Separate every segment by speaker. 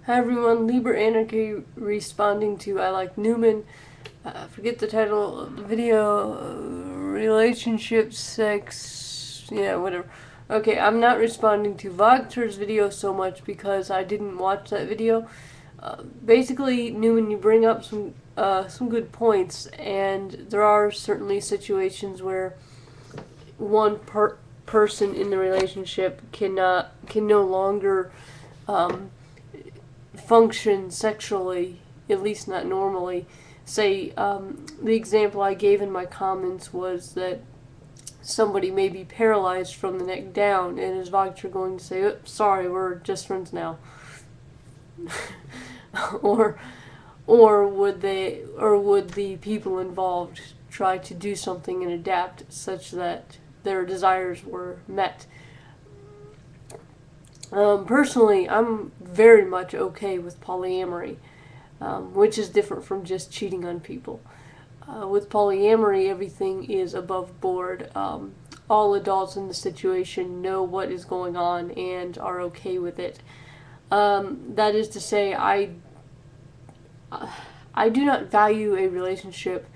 Speaker 1: Hi everyone, Liber Anarchy responding to I Like Newman. Forget the title of the video. Relationship, sex, yeah, whatever. Okay, I'm not responding to Wagner's video so much because I didn't watch that video. Basically, Newman, you bring up some good points, and there are certainly situations where one person in the relationship can no longer um, function sexually, at least not normally. Say, the example I gave in my comments was that somebody may be paralyzed from the neck down, and is Wagner going to say, "Oops, sorry, we're just friends now," or would the people involved try to do something and adapt such that their desires were met? Personally, I'm very much okay with polyamory, which is different from just cheating on people. With polyamory, everything is above board. All adults in the situation know what is going on and are okay with it. That is to say, I do not value a relationship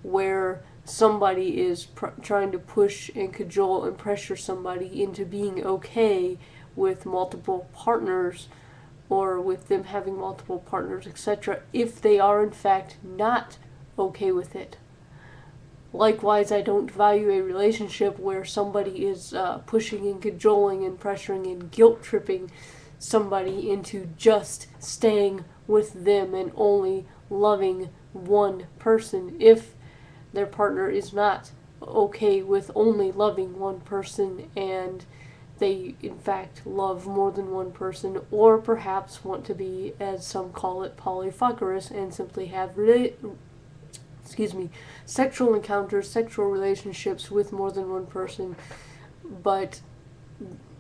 Speaker 1: where somebody is trying to push and cajole and pressure somebody into being okay with multiple partners, or with them having multiple partners, etc., if they are in fact not okay with it. Likewise, I don't value a relationship where somebody is pushing and cajoling and pressuring and guilt tripping somebody into just staying with them and only loving one person if their partner is not okay with only loving one person and they in fact love more than one person, or perhaps want to be, as some call it, polyphagorous and simply have sexual encounters, sexual relationships with more than one person, but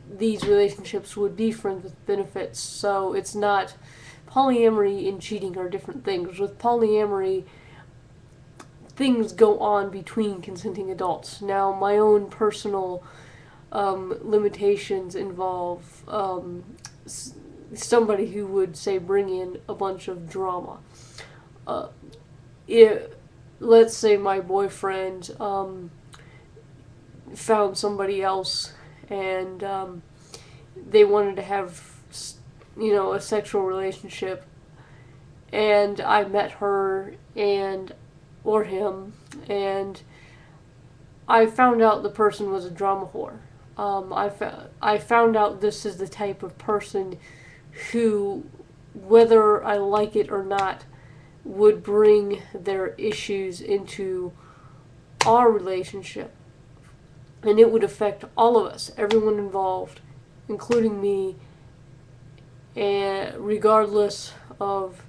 Speaker 1: these relationships would be friends with benefits. So it's not, polyamory and cheating are different things. With polyamory, things go on between consenting adults. Now, my own personal limitations involve somebody who would, say, bring in a bunch of drama. Let's say my boyfriend found somebody else and they wanted to have, a sexual relationship, and I met her or him, and I found out the person was a drama whore. I found out this is the type of person who, whether I like it or not, would bring their issues into our relationship. And it would affect all of us, everyone involved, including me, and regardless of...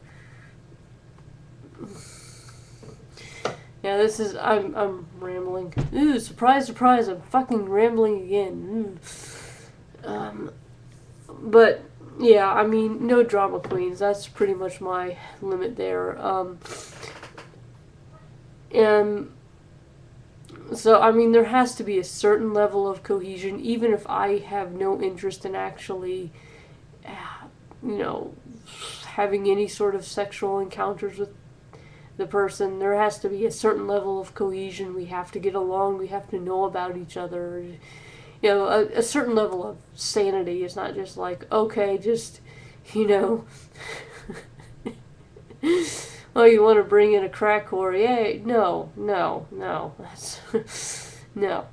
Speaker 1: Yeah, this is... I'm rambling. Ooh, surprise, surprise, I'm fucking rambling again. But, yeah, I mean, no drama queens. That's pretty much my limit there. And so, I mean, there has to be a certain level of cohesion, even if I have no interest in actually, having any sort of sexual encounters with the person. There has to be a certain level of cohesion. We have to get along. We have to know about each other. A certain level of sanity. It's not just like, okay, just, oh, you want to bring in a crack whore? Yay. No. That's no.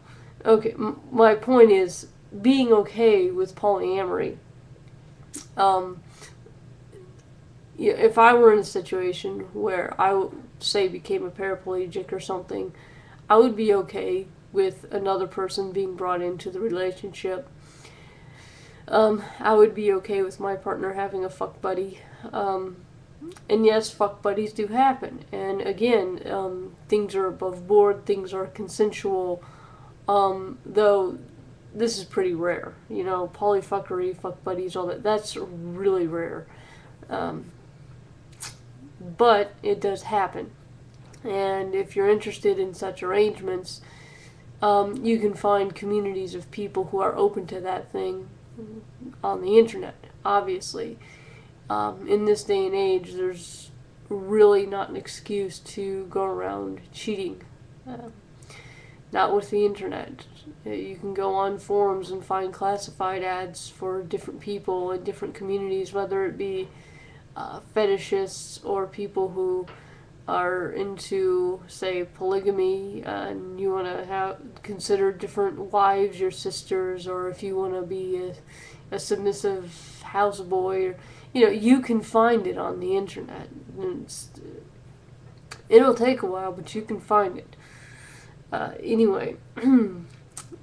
Speaker 1: Okay, my point is, being okay with polyamory. If I were in a situation where I, say, became a paraplegic or something, I would be okay with another person being brought into the relationship. I would be okay with my partner having a fuck buddy. And yes, fuck buddies do happen. And again, things are above board, things are consensual, though this is pretty rare. Polyfuckery, fuck buddies, all that, that's really rare. But it does happen. And if you're interested in such arrangements, you can find communities of people who are open to that thing on the internet, obviously. in this day and age, there's really not an excuse to go around cheating. Uh, Not with the internet. You can go on forums and find classified ads for different people in different communities, whether it be fetishists or people who are into, say, polygamy, and you want to have consider different wives your sisters, or if you want to be a submissive houseboy, or you can find it on the internet. It'll take a while, but you can find it. Anyway,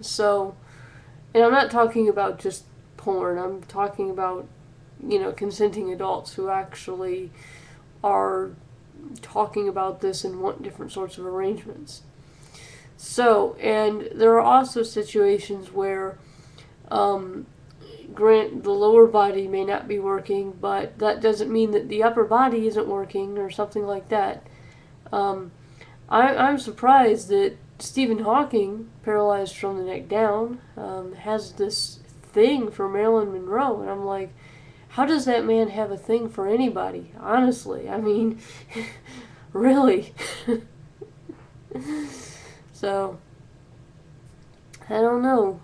Speaker 1: so, and I'm not talking about just porn. I'm talking about consenting adults who actually are talking about this and want different sorts of arrangements. So, and there are also situations where the lower body may not be working, but that doesn't mean that the upper body isn't working or something like that. I'm surprised that Stephen Hawking, paralyzed from the neck down, has this thing for Marilyn Monroe, and I'm like, how does that man have a thing for anybody? Honestly, I mean, really. So, I don't know.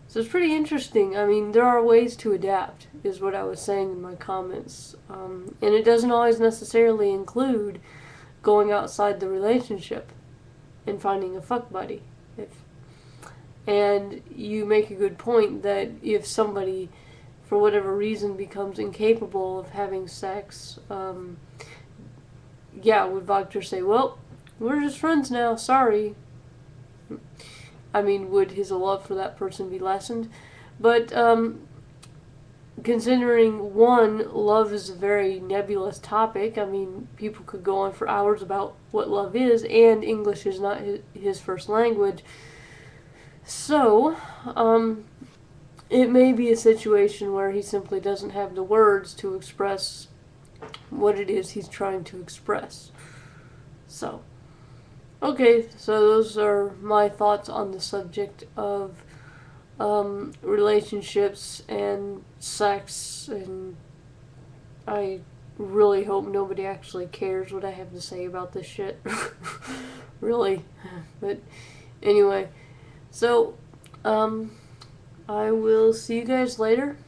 Speaker 1: So it's pretty interesting. I mean, there are ways to adapt, is what I was saying in my comments. And it doesn't always necessarily include going outside the relationship and finding a fuck buddy. And you make a good point that if somebody, for whatever reason, becomes incapable of having sex, would Wagner say, well, we're just friends now, sorry. I mean, would his love for that person be lessened? But considering, one, love is a very nebulous topic. I mean, people could go on for hours about what love is, and English is not his first language. So, it may be a situation where he simply doesn't have the words to express what it is he's trying to express. So, okay, so those are my thoughts on the subject of relationships and sex, and I really hope nobody actually cares what I have to say about this shit. Really. But anyway, so I will see you guys later,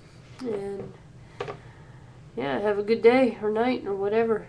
Speaker 1: and yeah, have a good day or night or whatever.